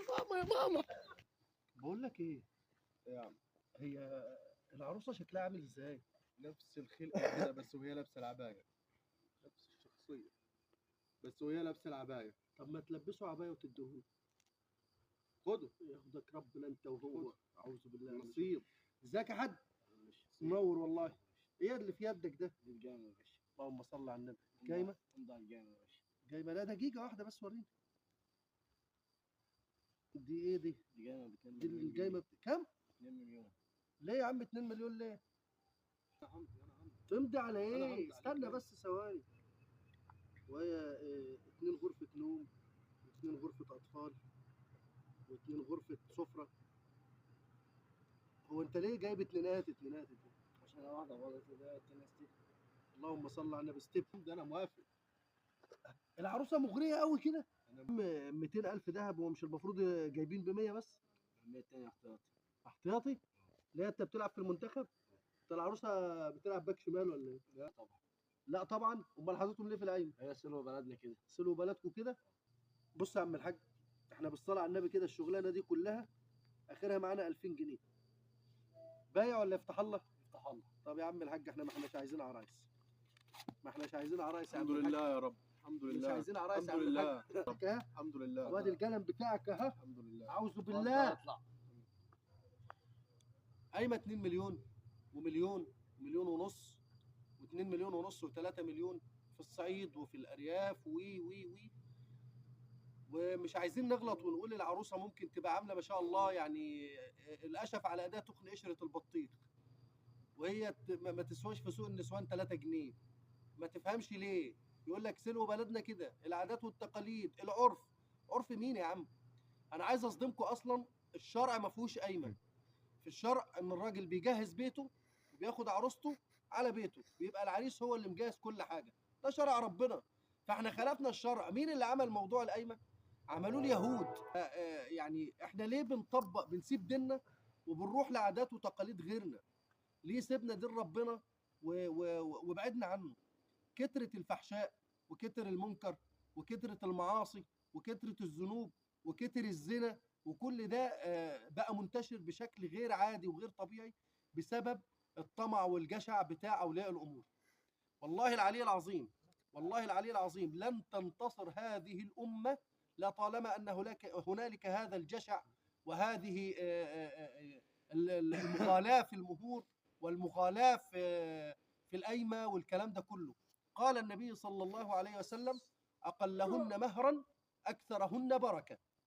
ماما يا ماما. بقول لك ايه يا عم، هي العروسه شكلها عامل ازاي؟ نفس الخلقه كده بس وهي لابسه العبايه، نفس الشخصيه بس وهي لابسه العبايه. طب ما تلبسوا عبايه وتدوه. خده ياخدك ربنا انت وهو. اعوذ بالله من الشيطان. نصيب. ازيك يا حاج؟ منور والله. ايه اللي في يدك ده؟ الجامع يا باشا. اللهم صل على النبي. جايمه؟ امضي على الجامع يا باشا. جايمه؟ لا دقيقه واحده بس وريني. دي ايه دي؟ دي جامع ب 2 دي مليون الجايمه كام؟ 2 مليون. ليه يا عم 2 مليون ليه؟ انا همضي انا همضي. تمضي على أنا ايه؟ همضي استنى عليك. بس ثواني. وهي 2 غرفة نوم، و2 غرفة أطفال، و2 غرفة سفرة. هو أنت ليه جايب اتنينات اتنينات؟ عشان واحدة غلط وده التانية ستيك. اللهم صل على النبي. ستيب. ده انا موافق. العروسة مغرية قوي كده. أنا 200,000 ذهب، ومش المفروض جايبين ب100 بس؟ 100 التانية احتياطي. احتياطي؟ ليه أنت بتلعب في المنتخب؟ أنت العروسة بتلعب باك شمال ولا إيه؟ لا طبعا. لا طبعا. أمال حاططهم ليه في العين؟ هي سلوى بلدنا كده. سلوا بلدكم كده. بص يا عم الحاج، احنا بالصلاة على النبي كده الشغلانة دي كلها آخرها معانا 2000 جنيه. بايع ولا يفتح الله؟ افتح الله. طب يا عم الحاج احنا ما احناش عايزين عرايس. ما احناش عايزين عرايس يا عم الحمد الحاج. لله يا رب، الحمد مش لله، عايزين عرايس يا الحمد عم لله، الحاج. اهي. الحمد لله، وادي القلم بتاعك اهي. الحمد لله. اعوذ بالله. اطلع. قايمه 2 مليون ومليون ومليون ونص و2 مليون ونص و3 مليون في الصعيد وفي الارياف وي وي وي. ومش عايزين نغلط ونقول العروسه ممكن تبقى عامله ما شاء الله يعني الاشف على اداه تخن قشره البطيخ، وهي ما تسواش في سوق النسوان 3 جنيه. ما تفهمش ليه يقول لك سلو بلدنا كده، العادات والتقاليد، العرف. عرف مين يا عم؟ انا عايز اصدمكم، اصلا الشرع ما فيهوش قايمه. في الشرع ان الراجل بيجهز بيته وبياخد عروسته على بيته، بيبقى العريس هو اللي مجهز كل حاجه. ده شرع ربنا. فاحنا خالفنا الشرع. مين اللي عمل موضوع القايمه؟ عملوه اليهود. يعني احنا ليه بنسيب ديننا وبنروح لعادات وتقاليد غيرنا؟ ليه سيبنا دين ربنا وبعدنا عنه؟ كترة الفحشاء وكتر المنكر وكترة المعاصي وكترة الذنوب وكتر الزنا، وكل ده بقى منتشر بشكل غير عادي وغير طبيعي بسبب الطمع والجشع بتاع أولياء الأمور. والله العلي العظيم، والله العلي العظيم لن تنتصر هذه الأمة لطالما أن هنالك هذا الجشع وهذه المغالاة في المهور والمغالاة في القايمة والكلام ده كله. قال النبي صلى الله عليه وسلم: أقلهن مهرا أكثرهن بركة.